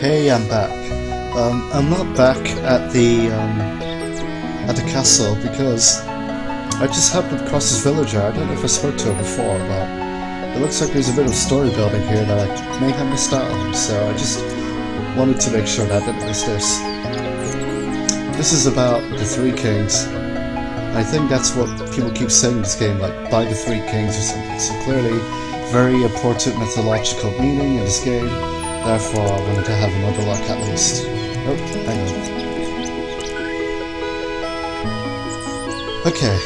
Hey, I'm back. I'm not back at the castle because I just happened across this villager. I don't know if I spoke to her before, but it looks like there's a bit of story building here that I may have missed out on, so I just wanted to make sure that I didn't miss this. This is about the Three Kings. I think that's what people keep saying in this game, like, by the Three Kings or something. So clearly, very important mythological meaning in this game. Therefore, I wanted to have another look at least. Oh, hang on. Okay.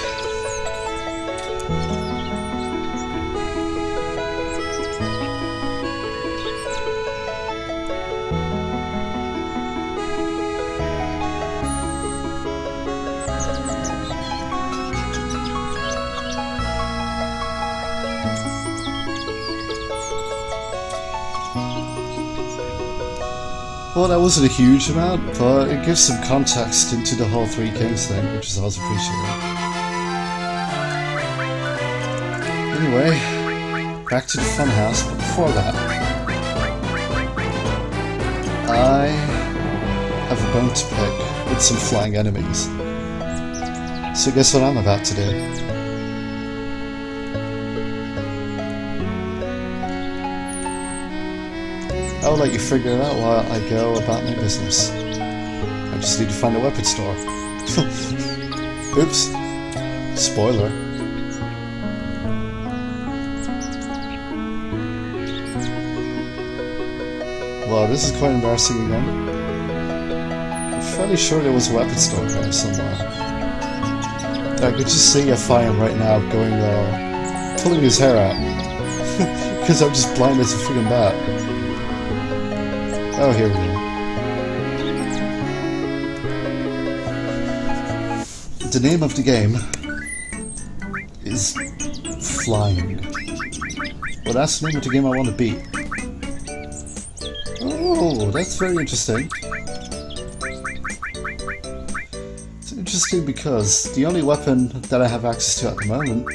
Well, that wasn't a huge amount, but it gives some context into the whole Three Kings thing, which is always appreciated. Anyway, back to the funhouse, but before that, I have a bone to pick with some flying enemies. So guess what I'm about to do? I'll let you figure it out while I go about my business. I just need to find a weapon store. Oops. Spoiler. Well, this is quite embarrassing again. I'm fairly sure there was a weapon store there somewhere. I could just see Ephraim right now going, pulling his hair out. Because I'm just blind as a freaking bat. Oh, here we go. The name of the game is Flying. Well, that's the name of the game I want to beat. Oh, that's very interesting. It's interesting because the only weapon that I have access to at the moment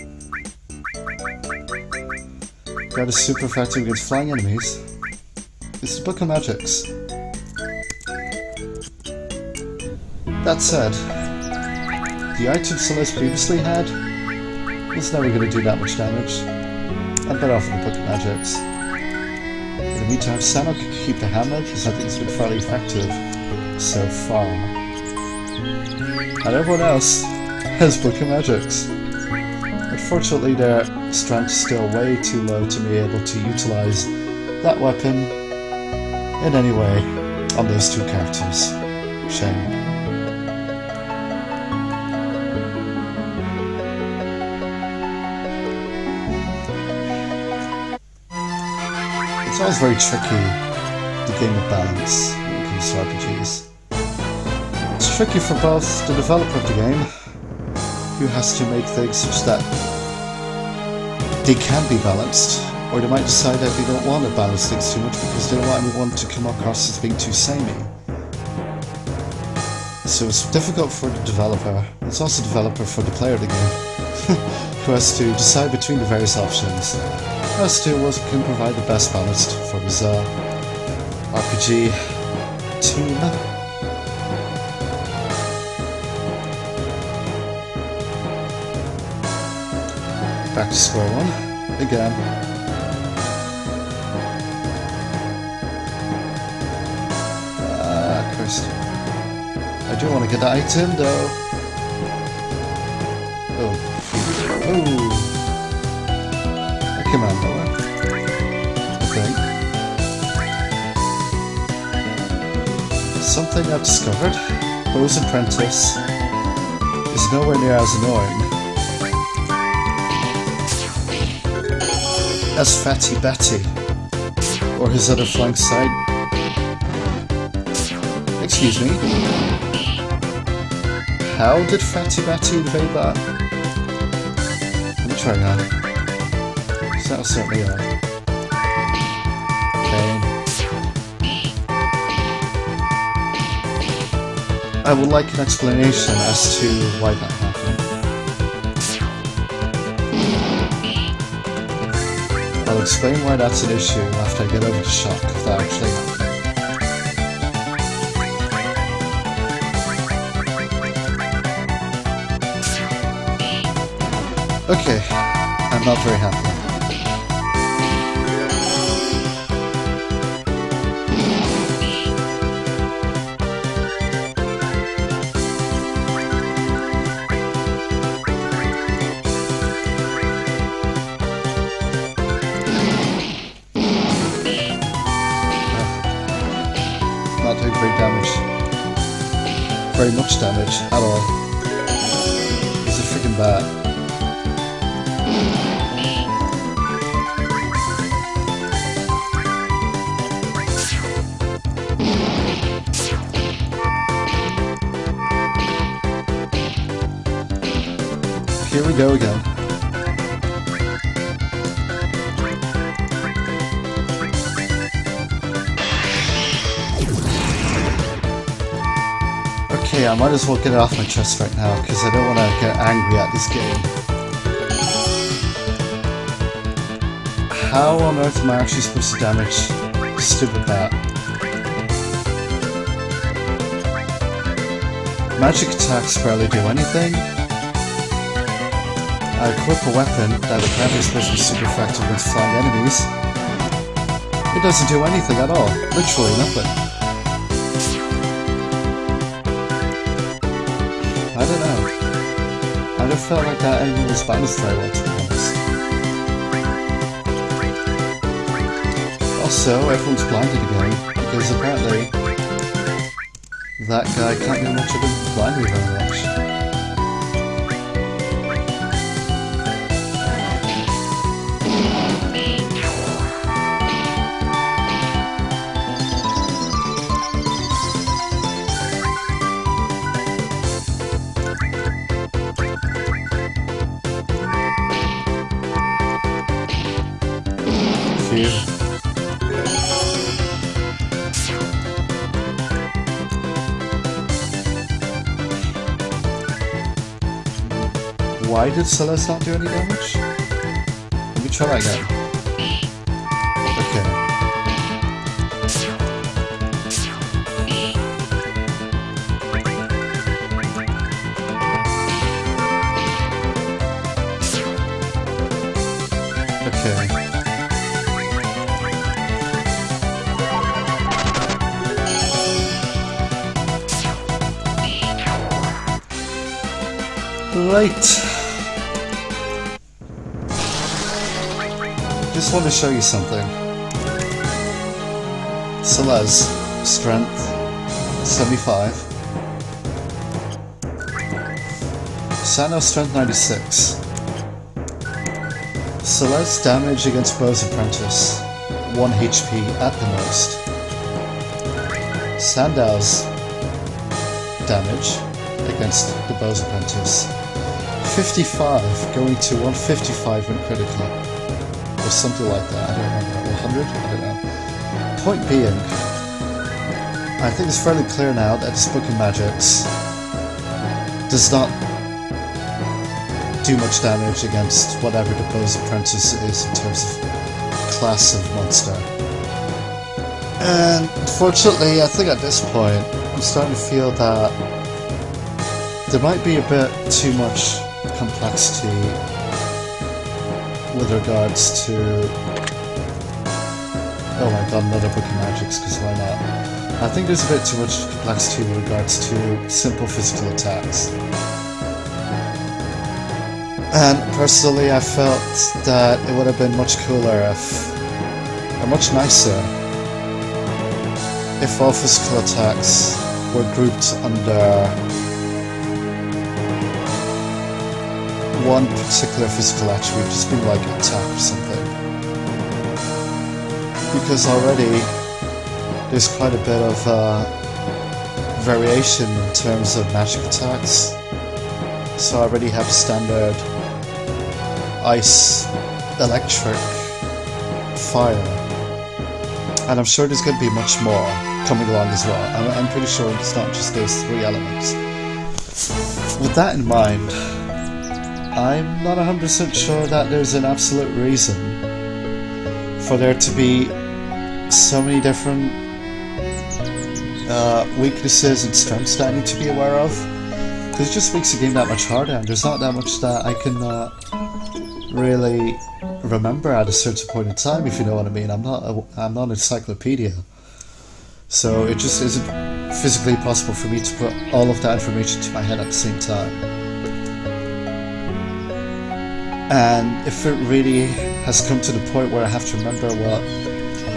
that is super effective against flying enemies is the Book of Magics. That said, the item Celeste previously had was never going to do that much damage. I'm better off with the Book of Magics. In the meantime, Sano can keep the hammer because I think it's been fairly effective so far. And everyone else has Book of Magics. Unfortunately, their strength is still way too low to be able to utilize that weapon in any way on those two characters. Shame. It's always very tricky, the game of balance when it comes to RPGs. It's tricky for both the developer of the game, who has to make things such that they can be balanced, or they might decide that they don't want to balance things too much because they don't want anyone to come across as being too samey. So it's difficult for the developer. It's also developer for the player of the game, who has to decide between the various options as to what can provide the best balance for his RPG team. Back to square one again. I do want to get that item though. Oh. Oh. That came out of nowhere, I think. Something I've discovered. Bo's Apprentice is nowhere near as annoying as Batty, or his other flank side. Excuse me. How did Batty invade that? Let me try that. So that was certainly odd. Okay. I would like an explanation as to why that happened. I'll explain why that's an issue after I get over the shock of that actually happening. Okay, I'm not very happy. Not doing great damage. Very much damage at all. He's a freaking bat. Here we go again. Okay, I might as well get it off my chest right now, because I don't want to get angry at this game. How on earth am I actually supposed to damage this stupid bat? Magic attacks barely do anything. I equip a weapon that apparently is supposed to be super effective against flying enemies. It doesn't do anything at all. Literally nothing. I don't know. I just felt like that enemy was balanced very well, to be honest. Also, everyone's blinded again, because apparently that guy can't do much of a blind me very much. Why did Celeste not do any damage? Let me try that again. Okay. Okay. Right. Just want to show you something. Celeste, strength 75. Sano, strength 96. Celeste, damage against Bo's Apprentice 1 HP at the most. Sandow's damage against the Bo's Apprentice 55, going to 155 when critical. Or something like that, I don't remember. 100? I don't know. Point being, I think it's fairly clear now that this Book of Magics does not do much damage against whatever the Bo's Apprentice is in terms of class of monster. And unfortunately, I think at this point, I'm starting to feel that there might be a bit too much complexity with regards to... Oh my god, another Book of Magics, because why not? I think there's a bit too much complexity with regards to simple physical attacks. And personally, I felt that it would have been much cooler if, or much nicer, if all physical attacks were grouped under one particular physical attribute, just being like attack or something. Because already there's quite a bit of variation in terms of magic attacks. So I already have standard ice, electric, fire, and I'm sure there's going to be much more coming along as well. I'm pretty sure it's not just those three elements. With that in mind, I'm not 100% sure that there's an absolute reason for there to be so many different weaknesses and strengths that I need to be aware of. Because it just makes the game that much harder, and there's not that much that I can really remember at a certain point in time, if you know what I mean. I'm not an encyclopedia, so it just isn't physically possible for me to put all of that information to my head at the same time. And if it really has come to the point where I have to remember what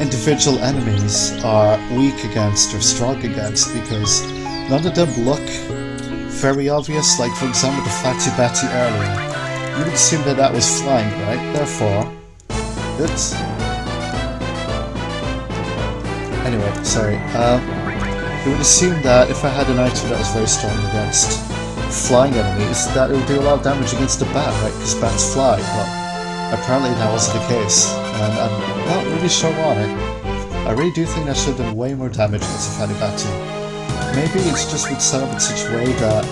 individual enemies are weak against or strong against, because none of them look very obvious, like for example the Batty earlier, you would assume that that was flying, right? Therefore, oops. Anyway, sorry. You would assume that if I had an item that was very strong against flying enemies, that it would do a lot of damage against the bat, right? Because bats fly, but apparently that wasn't the case, and I'm not really sure why. I really do think that should have done way more damage against a fatty Batty. Maybe it's just been set up in such a way that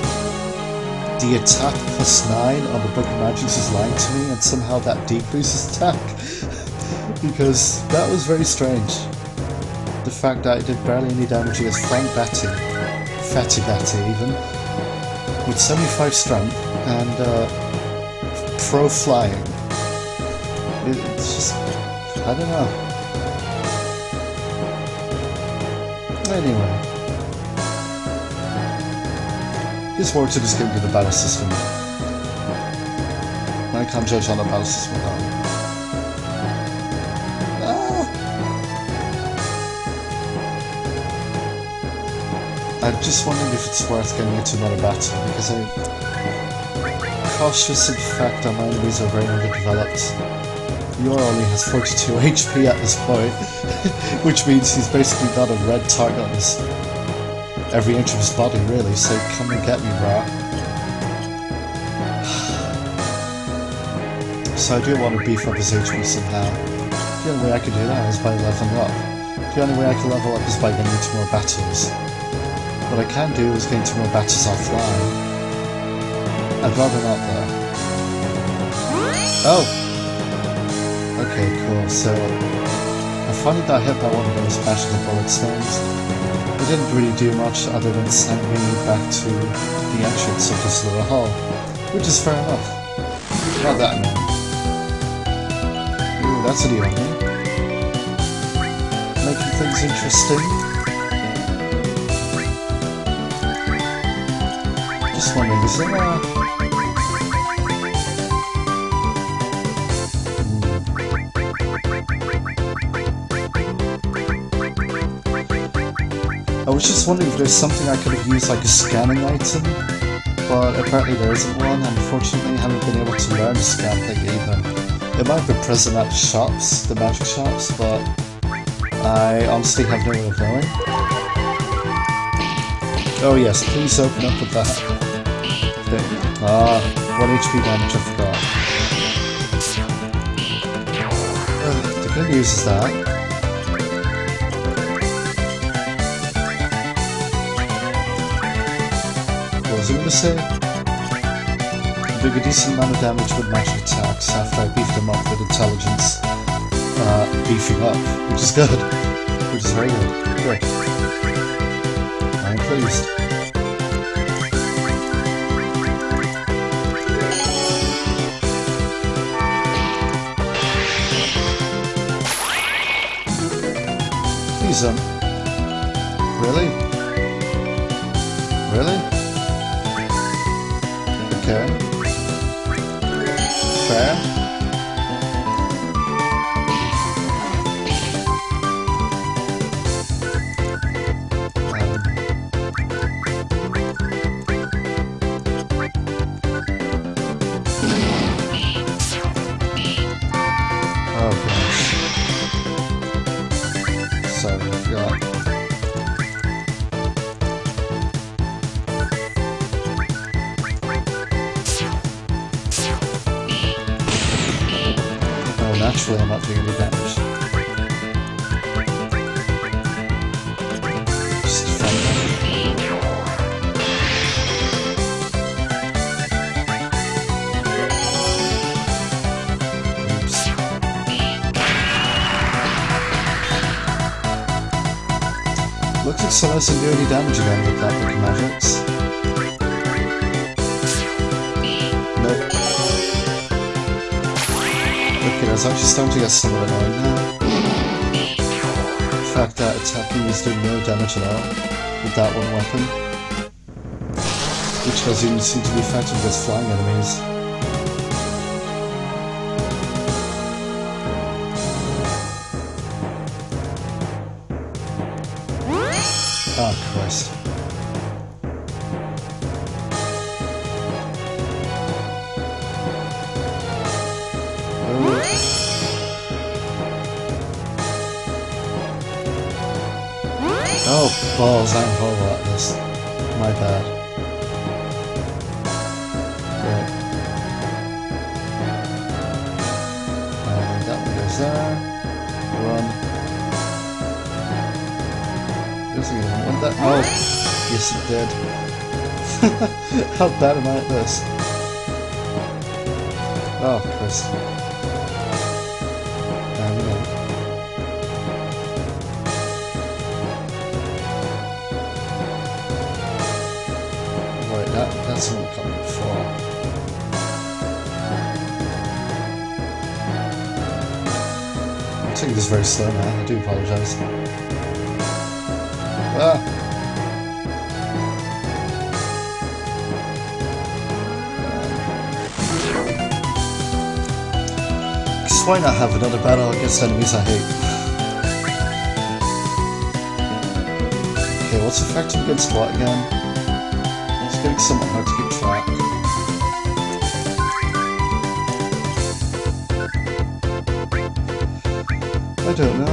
the attack +9 on the Book of Magics is lying to me, and somehow that decreases attack. Because that was very strange. The fact that it did barely any damage against Flying Batty, Fatty Batty even, with 75 strength and pro flying. It's just, I don't know. Anyway. This works to just give you the battle system. I can't judge on the battle system now. I'm just wondering if it's worth getting into another battle, because I'm cautious of the fact that my enemies are very underdeveloped. Yor only has 42 HP at this point, which means he's basically got a red target on his every inch of his body, really, so come and get me, brah. So I do want to beef up his HP somehow. The only way I can do that is by leveling up. The only way I can level up is by getting into more battles. What I can do is get into more battles offline. I'd rather not, though. Oh! Okay, cool, so I finally got hit by one of those magical bullet stones. It didn't really do much other than send me back to the entrance of this little hall, which is fair enough. Not that annoying. Ooh, that's a new one. Making things interesting. Just wondering, is there I was just wondering if there's something I could have used, like a scanning item, but apparently there isn't one. Unfortunately, I haven't been able to learn the scan thing either. It might be present at shops, the magic shops, but I honestly have no way of knowing. Oh yes, please open up with that thing. 1 HP damage, I forgot. The good news is that what was I going to say? Doing a decent amount of damage with magic attacks after I beefed them up with intelligence. Beefing up, which is good. Which is very good. Good. I'm pleased. Please, really? Really? Okay. Fair. Oh gosh. Sorry, I forgot. Naturally, I'm not doing any damage. Just fun. Oops. Looks like Solar doesn't do any damage again with that Book of Magics. Nope. yeah, it's actually starting to get somewhat annoying now. The fact that attacking is doing no damage at all with that one weapon. Which doesn't even seem to be effective against flying enemies. Oh, Christ. Oh, balls, I'm horrible at this. My bad. Great. And that one goes there. Run. Doesn't even want that. Oh, yes it did. How bad am I at this? Oh, Christ. That's not coming before. I'm taking this very slow now, I do apologise. Ah! Because why not have another battle against enemies I hate? Okay, what's effective against what again? It's getting somewhat hard to keep track. I don't know.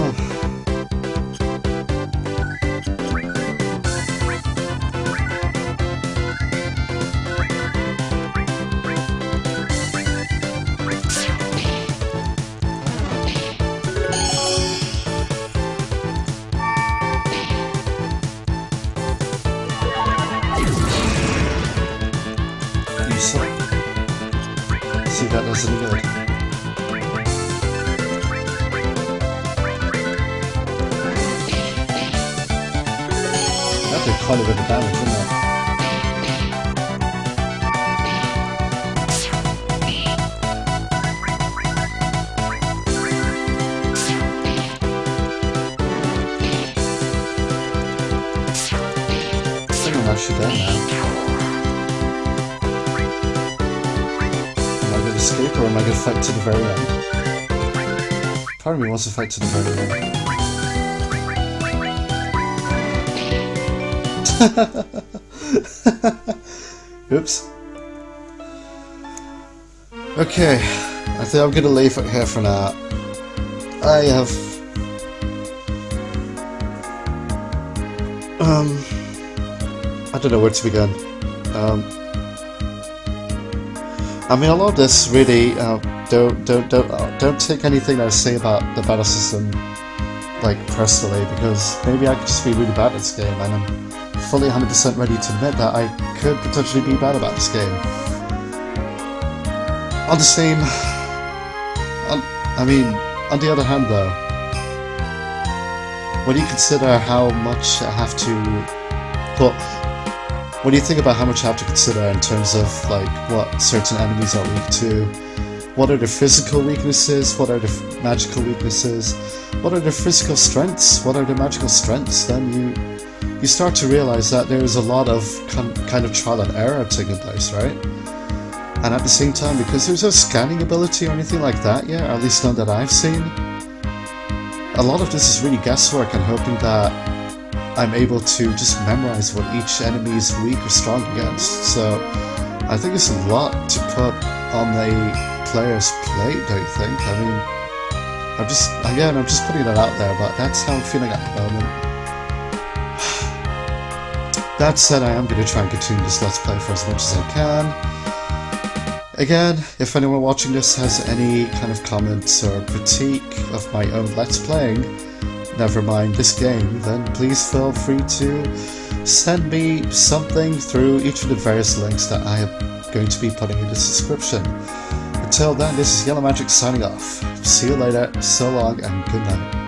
See if that does any good. That did quite a bit of damage, didn't it? I think I'm actually dead now. Escape, or am I going to fight to the very end? Part of me wants to fight to the very end. Oops. Okay, I think I'm going to leave it here for now. I have... I don't know where to begin. I mean, a lot of this really don't take anything I say about the battle system like personally, because maybe I could just be really bad at this game, and I'm fully 100% ready to admit that I could potentially be bad about this game. On the same, I mean, on the other hand, though, when you consider how much I have to put. When you think about how much you have to consider in terms of like what certain enemies are weak to, what are their physical weaknesses, what are their magical weaknesses, what are their physical strengths, what are their magical strengths, then you start to realize that there is a lot of kind of trial and error taking place, right? And at the same time, because there's no scanning ability or anything like that yet, or at least none that I've seen, a lot of this is really guesswork and hoping that I'm able to just memorize what each enemy is weak or strong against. So I think it's a lot to put on the player's plate, don't you think? I mean, I'm just putting that out there, but that's how I'm feeling at the moment. That said, I am going to try and continue this Let's Play for as much as I can. Again, if anyone watching this has any kind of comments or critique of my own Let's Playing, never mind this game, then please feel free to send me something through each of the various links that I am going to be putting in the description. Until then, this is Yellow Magic signing off. See you later, so long, and good night.